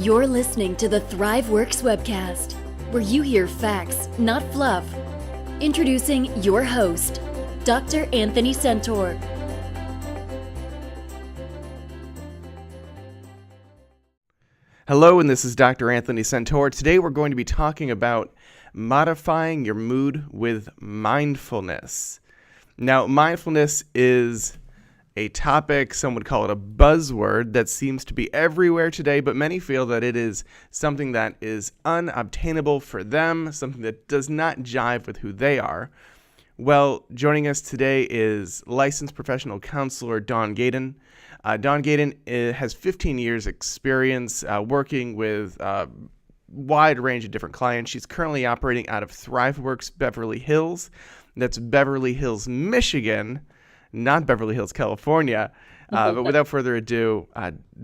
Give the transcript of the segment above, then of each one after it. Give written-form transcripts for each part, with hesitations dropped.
You're listening to the ThriveWorks webcast, where you hear facts, not fluff. Introducing your host, Dr. Anthony Sentor. Hello, and this is Dr. Anthony Sentor. Today we're going to be talking about modifying your mood with mindfulness. Now, mindfulness is a topic, some would call it a buzzword, that seems to be everywhere today, but many feel that it is something that is unobtainable for them, something that does not jive with who they are. Well, joining us today is licensed professional counselor Dawn Gaydon. Dawn Gaydon has 15 years experience working with a wide range of different clients. She's currently operating out of ThriveWorks Beverly Hills. That's Beverly Hills, Michigan, not Beverly Hills, California. But without further ado,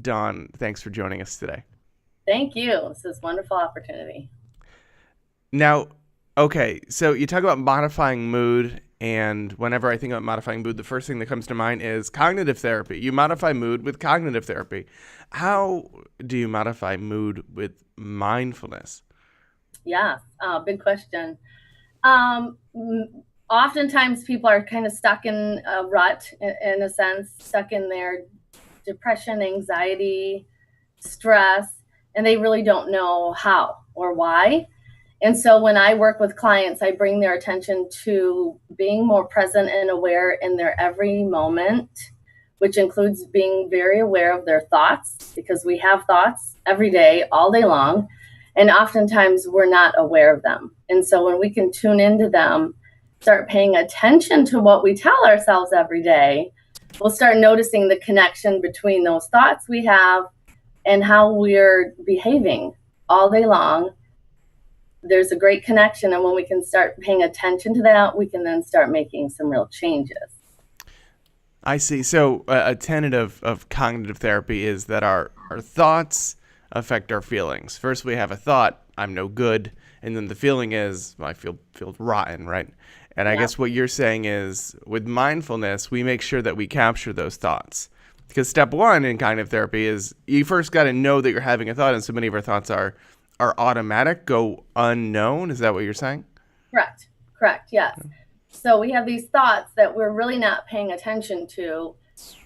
Dawn, thanks for joining us today. Thank you. This is a wonderful opportunity. Now, okay, so you talk about modifying mood, and whenever I think about modifying mood, the first thing that comes to mind is cognitive therapy. You modify mood with cognitive therapy. How do you modify mood with mindfulness? Yeah, big question. Oftentimes people are kind of stuck in a rut, in a sense, stuck in their depression, anxiety, stress, and they really don't know how or why. And so when I work with clients, I bring their attention to being more present and aware in their every moment, which includes being very aware of their thoughts, because we have thoughts every day, all day long, and oftentimes we're not aware of them. And so when we can tune into them, start paying attention to what we tell ourselves every day, we'll start noticing the connection between those thoughts we have and how we're behaving all day long. There's a great connection, and when we can start paying attention to that, we can then start making some real changes. I see. So a tenet of cognitive therapy is that our thoughts affect our feelings. First, we have a thought, I'm no good, and then the feeling is, well, I feel rotten, right? And I guess what you're saying is, with mindfulness, we make sure that we capture those thoughts. Because step one in cognitive therapy is you first got to know that you're having a thought, and so many of our thoughts are automatic, go unknown. Is that what you're saying? Correct, yes. So we have these thoughts that we're really not paying attention to.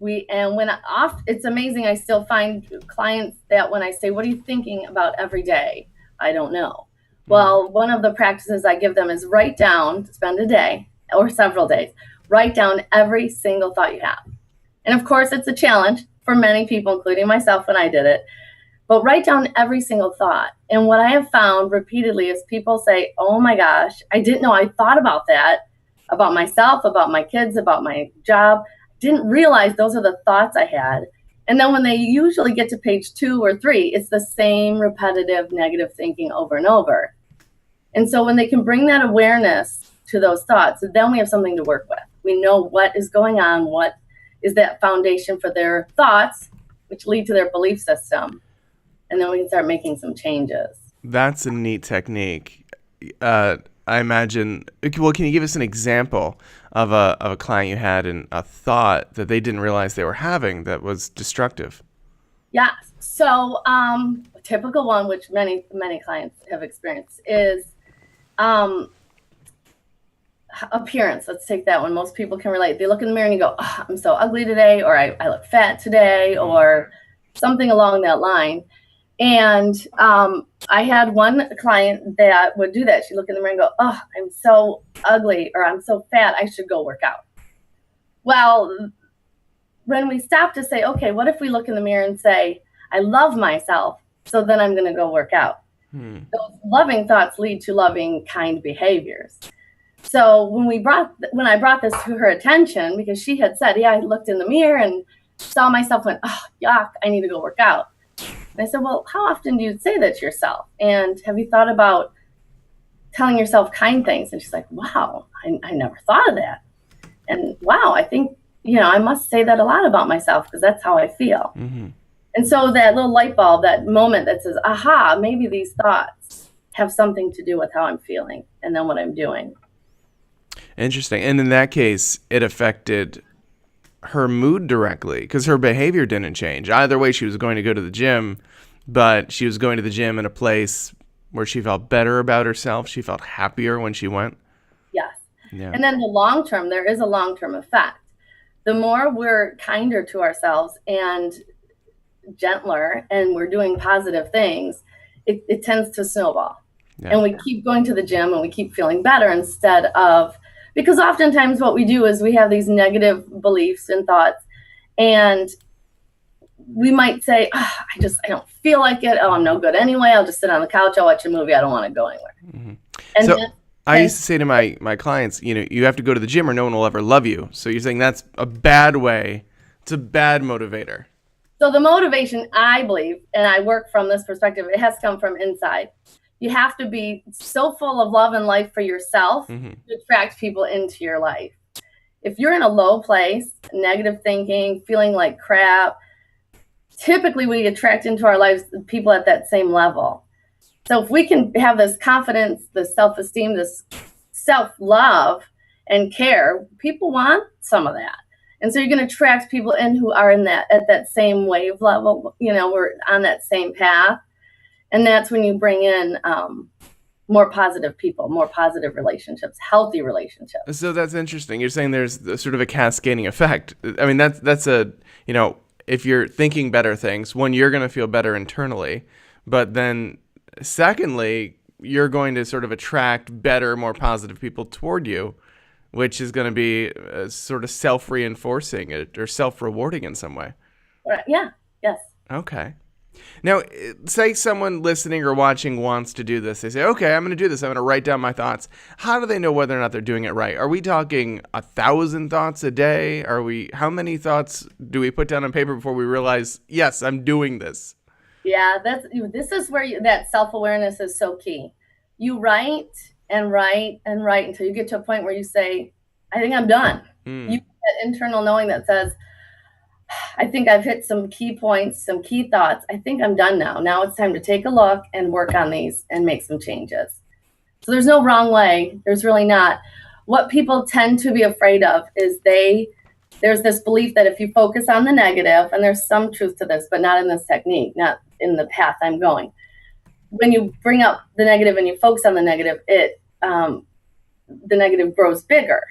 It's amazing, I still find clients that when I say, what are you thinking about every day? I don't know. Well, one of the practices I give them is write down, spend a day or several days, write down every single thought you have. And of course, it's a challenge for many people, including myself when I did it, but write down every single thought. And what I have found repeatedly is people say, oh my gosh, I didn't know I thought about that, about myself, about my kids, about my job. Didn't realize those are the thoughts I had. And then when they usually get to page 2 or 3, it's the same repetitive negative thinking over and over. And so when they can bring that awareness to those thoughts, then we have something to work with. We know what is going on, what is that foundation for their thoughts, which lead to their belief system. And then we can start making some changes. That's a neat technique. I imagine, well, can you give us an example of a client you had and a thought that they didn't realize they were having that was destructive? Yeah. So a typical one, which many clients have experienced, is appearance. Let's take that one. Most people can relate. They look in the mirror and you go, oh, I'm so ugly today, or I look fat today, or something along that line. And I had one client that would do that. She'd look in the mirror and go, oh, I'm so ugly, or I'm so fat, I should go work out. Well, when we stop to say, okay, what if we look in the mirror and say, I love myself, so then I'm going to go work out. Those loving thoughts lead to loving, kind behaviors. So when I brought this to her attention, because she had said, yeah, I looked in the mirror and saw myself, went, oh, yuck, I need to go work out. And I said, well, how often do you say that to yourself? And have you thought about telling yourself kind things? And she's like, wow, I never thought of that. And wow, I think, I must say that a lot about myself, because that's how I feel. Mm-hmm. And so that little light bulb, that moment that says, aha, maybe these thoughts have something to do with how I'm feeling and then what I'm doing. Interesting. And in that case, it affected her mood directly because her behavior didn't change. Either way, she was going to go to the gym, but she was going to the gym in a place where she felt better about herself. She felt happier when she went. Yes. Yeah. And then the long term, there is a long-term effect. The more we're kinder to ourselves and gentler and we're doing positive things, it tends to snowball. Yeah. And we keep going to the gym and we keep feeling better instead of, because oftentimes what we do is we have these negative beliefs and thoughts, and we might say, I don't feel like it. Oh, I'm no good anyway. I'll just sit on the couch. I'll watch a movie. I don't want to go anywhere. Mm-hmm. And so I used to say to my clients, you have to go to the gym or no one will ever love you. So you're saying that's a bad way. It's a bad motivator. So the motivation, I believe, and I work from this perspective, it has to come from inside. You have to be so full of love and life for yourself to attract people into your life. If you're in a low place, negative thinking, feeling like crap, typically we attract into our lives people at that same level. So if we can have this confidence, this self-esteem, this self-love and care, people want some of that. And so you're going to attract people in who are in that at that same wave level. We're on that same path. And that's when you bring in more positive people, more positive relationships, healthy relationships. So that's interesting. You're saying there's sort of a cascading effect. I mean, that's if you're thinking better things, one, you're going to feel better internally. But then secondly, you're going to sort of attract better, more positive people toward you, which is going to be sort of self-reinforcing or self-rewarding in some way. Right. Yeah. Yes. Okay. Now, say someone listening or watching wants to do this. They say, okay, I'm going to do this. I'm going to write down my thoughts. How do they know whether or not they're doing it right? Are we talking 1,000 thoughts a day? How many thoughts do we put down on paper before we realize, yes, I'm doing this? Yeah, this is where that self-awareness is so key. You write and write and write until you get to a point where you say, I think I'm done. You get that internal knowing that says, I think I've hit some key points, some key thoughts. I think I'm done now. Now it's time to take a look and work on these and make some changes. So there's no wrong way. There's really not. What people tend to be afraid of is there's this belief that if you focus on the negative, and there's some truth to this, but not in this technique, not in the path I'm going. When you bring up the negative and you focus on the negative, the negative grows bigger.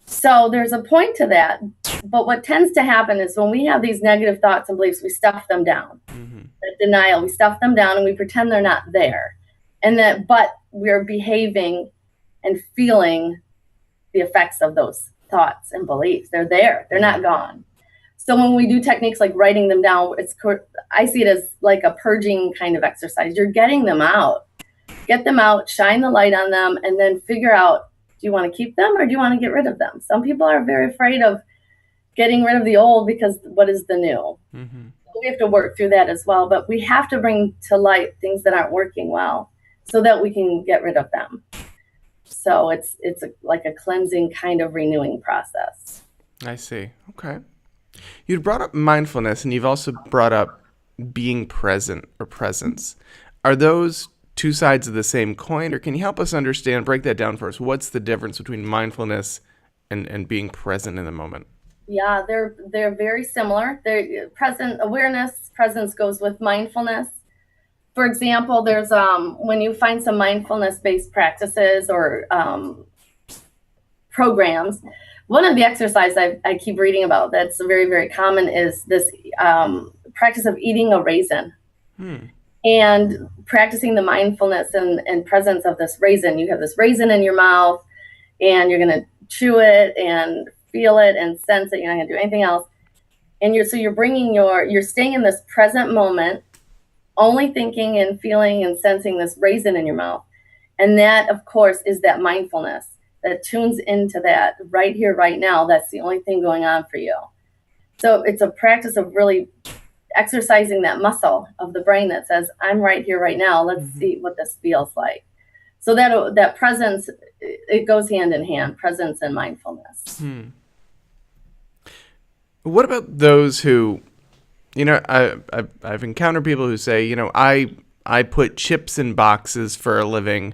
So there's a point to that. But what tends to happen is when we have these negative thoughts and beliefs, we stuff them down. That denial, we stuff them down and we pretend they're not there. But we're behaving and feeling the effects of those thoughts and beliefs. They're there. They're not gone. So when we do techniques like writing them down, I see it as like a purging kind of exercise. You're getting them out. Get them out, shine the light on them, and then figure out, do you want to keep them or do you want to get rid of them? Some people are very afraid of getting rid of the old because what is the new? We have to work through that as well, but we have to bring to light things that aren't working well so that we can get rid of them. So it's like a cleansing kind of renewing process. I see. Okay. You brought up mindfulness and you've also brought up being present or presence. Are those two sides of the same coin, or can you help us break that down for us? What's the difference between mindfulness and being present in the moment? Yeah, they're very similar. They're present awareness, presence goes with mindfulness. For example, there's when you find some mindfulness-based practices or programs, one of the exercises I keep reading about that's very, very common is this practice of eating a raisin. And practicing the mindfulness and presence of this raisin. You have this raisin in your mouth and you're going to chew it and feel it and sense it. You're not going to do anything else. And you're staying in this present moment, only thinking and feeling and sensing this raisin in your mouth. And that, of course, is that mindfulness that tunes into that right here, right now. That's the only thing going on for you. So it's a practice of really exercising that muscle of the brain that says, I'm right here, right now. Let's see what this feels like. So that presence, it goes hand in hand, presence and mindfulness. What about those who, I've encountered people who say, I put chips in boxes for a living.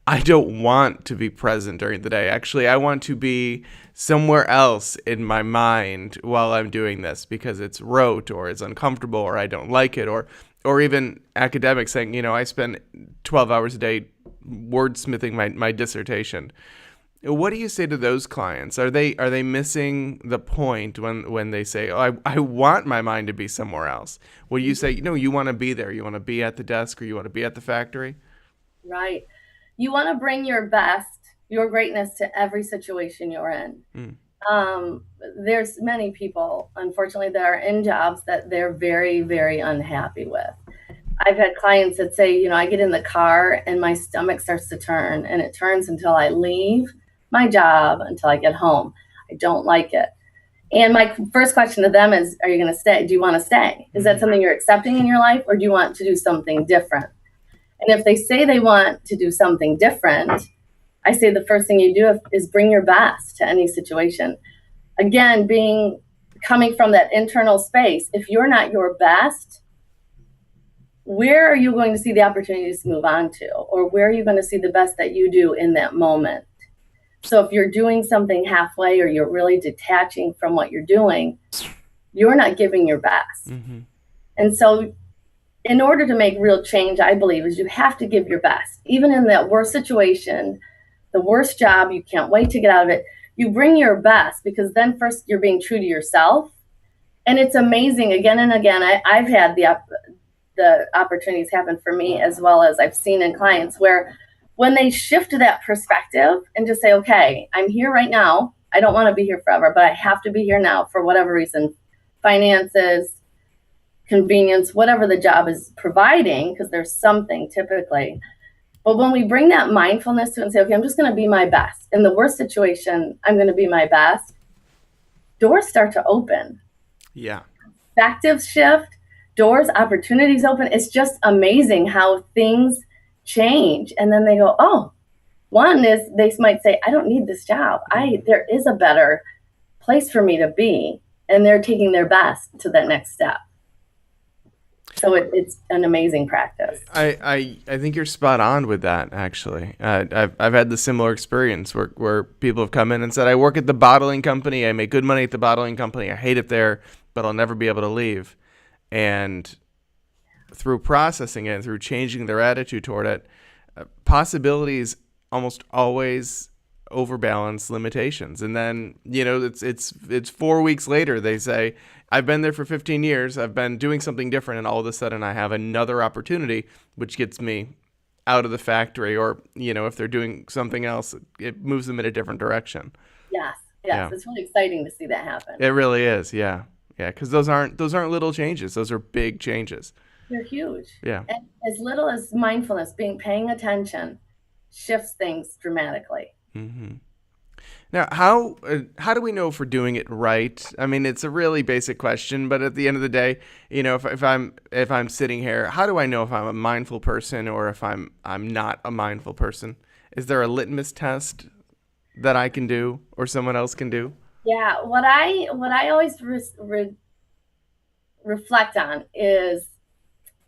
I don't want to be present during the day. Actually, I want to be somewhere else in my mind while I'm doing this because it's rote or it's uncomfortable or I don't like it, or or even academics saying, I spend 12 hours a day wordsmithing my dissertation. What do you say to those clients? Are they missing the point when they say, "Oh, I want my mind to be somewhere else"? Well, you say, you want to be there. You want to be at the desk, or you want to be at the factory. Right. You want to bring your best, your greatness to every situation you're in. There's many people, unfortunately, that are in jobs that they're very, very unhappy with. I've had clients that say, I get in the car and my stomach starts to turn, and it turns until I leave my job, until I get home. I don't like it. And my first question to them is, are you going to stay? Do you want to stay? Is that something you're accepting in your life, or do you want to do something different? And if they say they want to do something different, I say the first thing you do is bring your best to any situation. Again, coming from that internal space, if you're not your best, where are you going to see the opportunities to move on to? Or where are you going to see the best that you do in that moment? So if you're doing something halfway, or you're really detaching from what you're doing, you're not giving your best. And so in order to make real change, I believe, is you have to give your best. Even in that worst situation, the worst job, you can't wait to get out of it. You bring your best, because then first you're being true to yourself. And it's amazing, again and again, I've had the opportunities happen for me, as well as I've seen in clients, where when they shift to that perspective and just say, okay, I'm here right now. I don't want to be here forever, but I have to be here now for whatever reason, finances, convenience, whatever the job is providing, because there's something typically. But when we bring that mindfulness to it and say, okay, I'm just going to be my best. In the worst situation, I'm going to be my best. Doors start to open. Yeah. Perspectives shift, doors, opportunities open. It's just amazing how things change. And then they go, oh, one is they might say, I don't need this job. There is a better place for me to be. And they're taking their best to that next step. So it's an amazing practice. I think you're spot on with that, actually. I've had the similar experience where people have come in and said, I work at the bottling company. I make good money at the bottling company. I hate it there, but I'll never be able to leave. And through processing it, through changing their attitude toward it, possibilities almost always overbalance limitations. And then, it's 4 weeks later, they say, I've been there for 15 years. I've been doing something different. And all of a sudden I have another opportunity, which gets me out of the factory, or, if they're doing something else, it moves them in a different direction. Yes. Yeah. It's really exciting to see that happen. It really is. Yeah. Yeah. Cause those aren't little changes. Those are big changes. They're huge. Yeah. And as little as mindfulness, paying attention, shifts things dramatically. Mm-hmm. Now, how do we know if we're doing it right? I mean, it's a really basic question, but at the end of the day, if I'm sitting here, how do I know if I'm a mindful person or if I'm not a mindful person? Is there a litmus test that I can do or someone else can do? Yeah, what I always reflect on is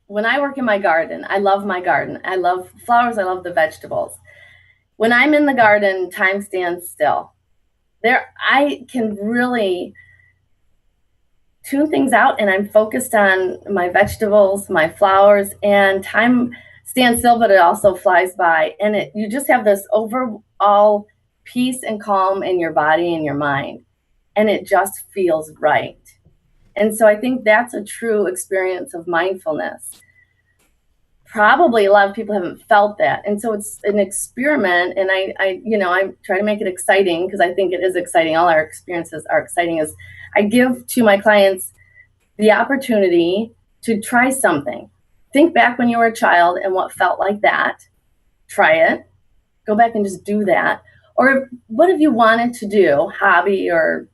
when I work in my garden. I love my garden. I love flowers. I love the vegetables. When I'm in the garden, time stands still. I can really tune things out, and I'm focused on my vegetables, my flowers, and time stands still, but it also flies by. And you just have this overall peace and calm in your body and your mind, and it just feels right. And so I think that's a true experience of mindfulness. Probably a lot of people haven't felt that. And so it's an experiment. And I try to make it exciting, because I think it is exciting. All our experiences are exciting. Is I give to my clients the opportunity to try something. Think back when you were a child and what felt like that. Try it. Go back and just do that. Or what have you wanted to do? Hobby or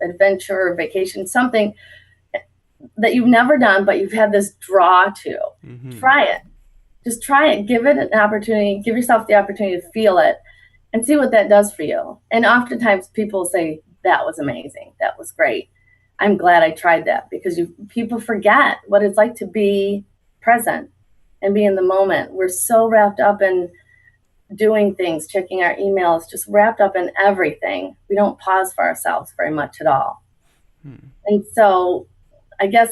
adventure or vacation, something that you've never done, but you've had this draw to. Mm-hmm. Try it. Just try it. Give it an opportunity. Give yourself the opportunity to feel it and see what that does for you. And oftentimes people say, that was amazing. That was great. I'm glad I tried that, because people forget what it's like to be present and be in the moment. We're so wrapped up in doing things, checking our emails, just wrapped up in everything. We don't pause for ourselves very much at all. And so I guess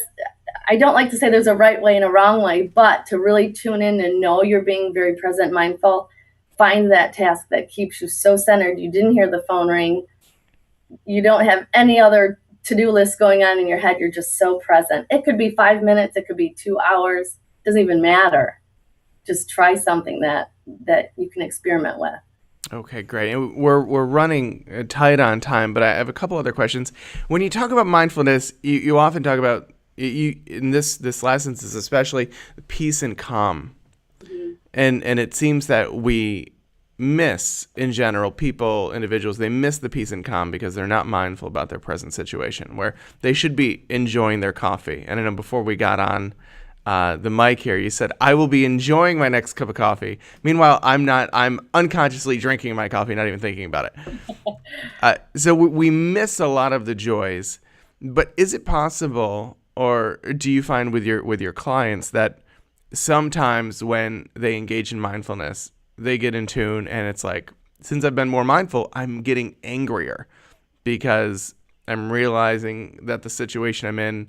I don't like to say there's a right way and a wrong way, but to really tune in and know you're being very present, mindful, find that task that keeps you so centered. You didn't hear the phone ring. You don't have any other to-do list going on in your head. You're just so present. It could be 5 minutes. It could be 2 hours. It doesn't even matter. Just try something that you can experiment with. Okay, great. And we're running tight on time, but I have a couple other questions. When you talk about mindfulness, you often talk about, in this last instance especially, peace and calm. Mm-hmm. And it seems that we miss, in general, individuals, they miss the peace and calm because they're not mindful about their present situation, where they should be enjoying their coffee. And I know before we got on the mic here, you said, I will be enjoying my next cup of coffee. Meanwhile, I'm unconsciously drinking my coffee, not even thinking about it. So we miss a lot of the joys. But is it possible, or do you find with your clients that sometimes when they engage in mindfulness, they get in tune and it's like, since I've been more mindful, I'm getting angrier because I'm realizing that the situation I'm in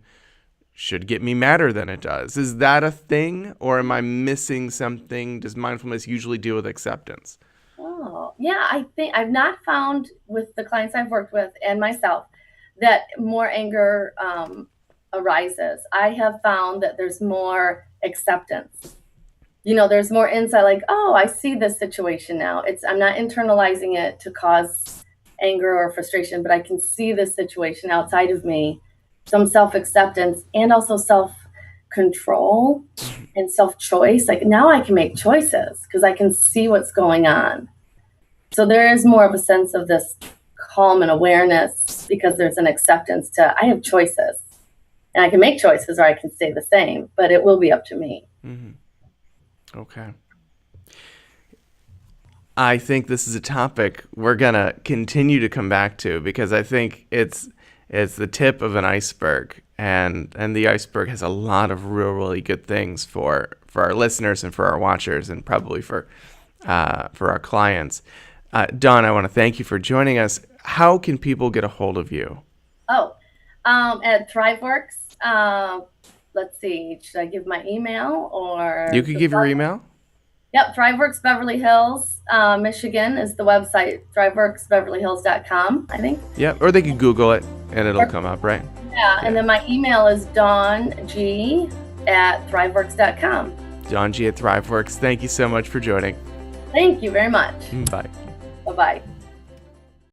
should get me madder than it does. Is that a thing, or am I missing something? Does mindfulness usually deal with acceptance? Oh, yeah. I think I've not found with the clients I've worked with and myself that more anger arises. I have found that there's more acceptance. There's more insight, like, oh, I see this situation now. I'm not internalizing it to cause anger or frustration, but I can see this situation outside of me. Some self-acceptance and also self-control and self-choice. Like, now I can make choices because I can see what's going on. So there is more of a sense of this calm and awareness because there's an acceptance to, I have choices. And I can make choices or I can stay the same, but it will be up to me. Mm-hmm. Okay. I think this is a topic we're going to continue to come back to because I think it's the tip of an iceberg, and the iceberg has a lot of really good things for our listeners and for our watchers and probably for our clients. Dawn, I want to thank you for joining us. How can people get a hold of you? At ThriveWorks. Let's see. Should I give my email or? You could give your email. Yep. ThriveWorks Beverly Hills, Michigan is the website. ThriveWorksBeverlyHills.com, I think. Yep. Or they could Google it and it'll come up, right? Yeah. And then my email is DawnG@ThriveWorks.com. DawnG@ThriveWorks. Thank you so much for joining. Thank you very much. Bye. Bye-bye.